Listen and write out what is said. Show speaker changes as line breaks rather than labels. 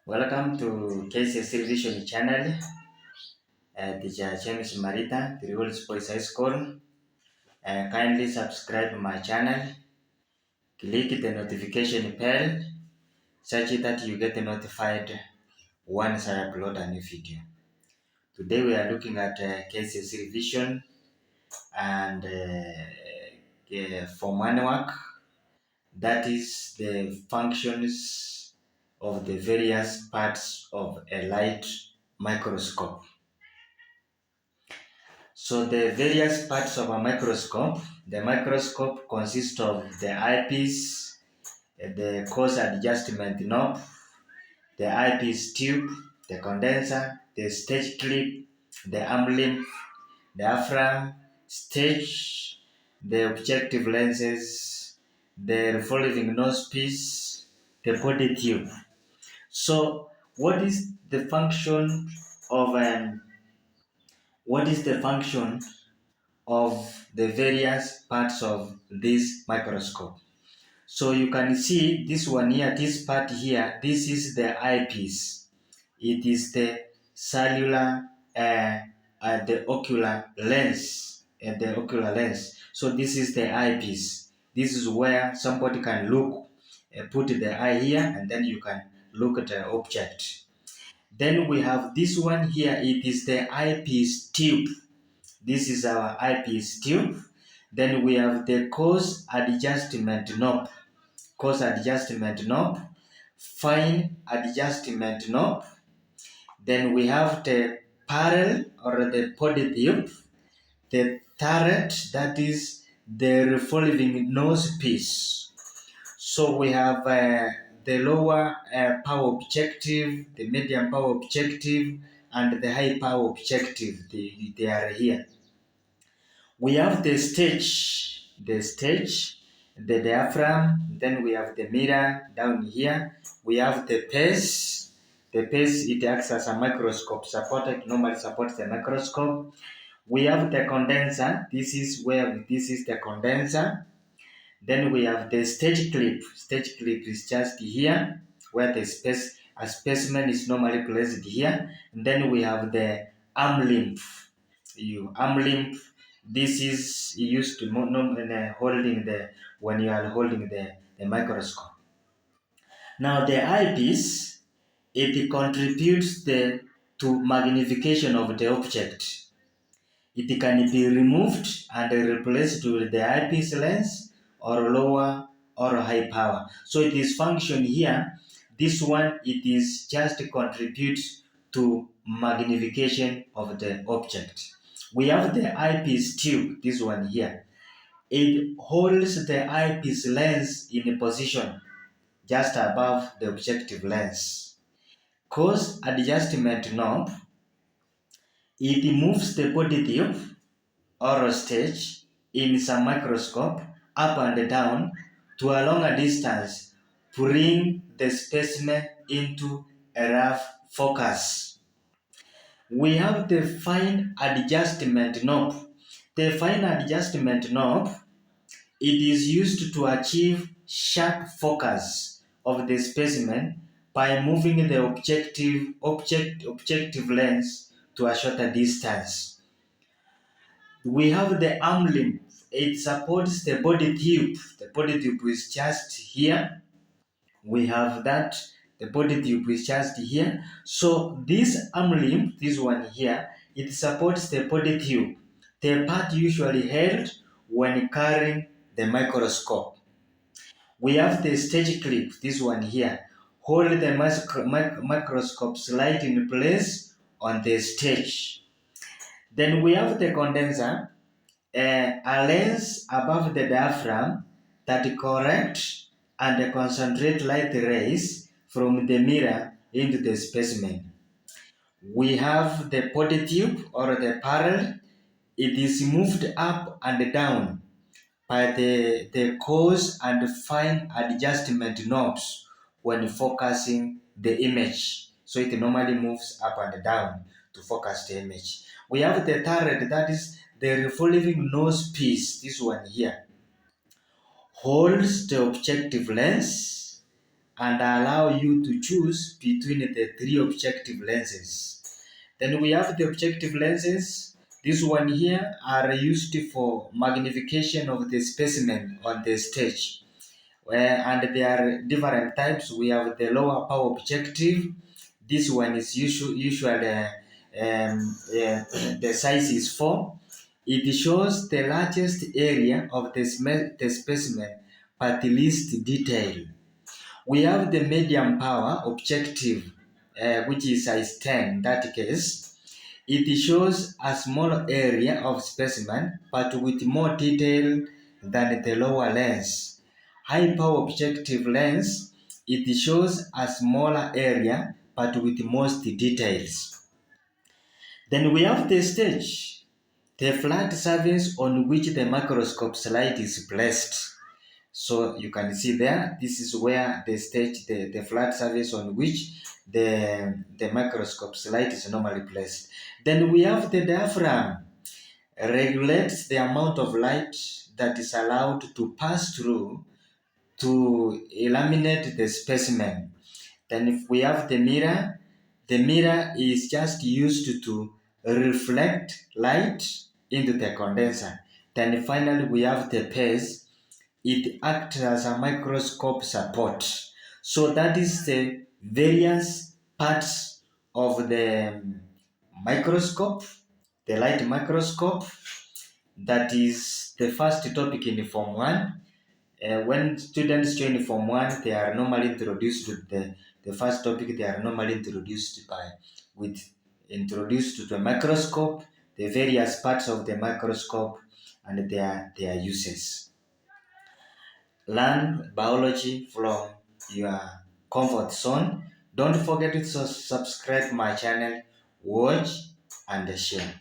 Welcome to kcse revision channel. Teacher James Marita, the Rules Boys High School. Kindly subscribe my channel. Click the notification bell such that you get notified once I upload a new video. Today we are looking at kcse revision and form 1 work. That is the functions of the various parts of a light microscope. So the various parts of a microscope, the microscope consists of the eyepiece, the coarse adjustment knob, the eyepiece tube, the condenser, the stage clip, the arm limb, diaphragm, stage, the objective lenses, the revolving nose piece, the body tube. So what is the function of the various parts of this microscope? So you can see this one here, this part here, this is the eyepiece. It is the cellular, the ocular lens, So this is the eyepiece. This is where somebody can look, put the eye here, and then you can look at the object. Then we have this one here, it is the eyepiece tube. This is our eyepiece tube. Then we have the coarse adjustment knob, fine adjustment knob. Then we have the barrel or the body tube, the turret, that is the revolving nose piece. So we have the lower power objective, the medium power objective, and the high power objective. They are here. We have the stage, the diaphragm, then we have the mirror down here. We have the pace. The pace, it acts as a microscope, normally supports the microscope. We have the condenser. This is the condenser. Then we have the stage clip. Stage clip is just here, where a specimen is normally placed here. And then we have the arm limb. This is used to when you are holding the microscope. Now the eyepiece, it contributes to magnification of the object. It can be removed and replaced with the eyepiece lens or lower or high power. So it is function here. This one, it is just contributes to magnification of the object. We have the eyepiece tube, this one here. It holds the eyepiece lens in a position just above the objective lens. Coarse adjustment knob, it moves the body tube or stage in some microscope up and down to a longer distance, bring the specimen into a rough focus. We have the fine adjustment knob. The fine adjustment knob, it is used to achieve sharp focus of the specimen by moving the objective lens to a shorter distance. We have the arm limb. It supports the body tube. The body tube is just here. We have that. The body tube is just here. So this arm limb, this one here, it supports the body tube, the part usually held when carrying the microscope. We have the stage clip, this one here, hold the microscope slide in place on the stage. Then we have the condenser, a lens above the diaphragm that correct and concentrate light rays from the mirror into the specimen. We have the body tube or the barrel. It is moved up and down by the coarse and fine adjustment knobs when focusing the image. So it normally moves up and down to focus the image. We have the turret, that is the revolving nose piece, this one here, holds the objective lens and allow you to choose between the three objective lenses. Then we have the objective lenses. This one here are used for magnification of the specimen on the stage. And there are different types. We have the lower power objective. This one is usually the size is 4. It shows the largest area of the specimen but least detail. We have the medium power objective, which is size 10 in that case. It shows a small area of specimen but with more detail than the lower lens. High power objective lens, it shows a smaller area but with most details. Then we have the stage, the flat surface on which the microscope slide is placed. So you can see there, this is where the stage, the flat surface on which the microscope slide is normally placed. Then we have the diaphragm, regulates the amount of light that is allowed to pass through to illuminate the specimen. Then if we have the mirror is just used to reflect light into the condenser. Then finally we have the page. It acts as a microscope support. So that is the various parts of the microscope, the light microscope. That is the first topic in Form 1. When students join Form 1, they are normally introduced to the first topic. They are normally introduced to the microscope, the various parts of the microscope, and their uses. Learn biology from your comfort zone. Don't forget to subscribe my channel, watch, and share.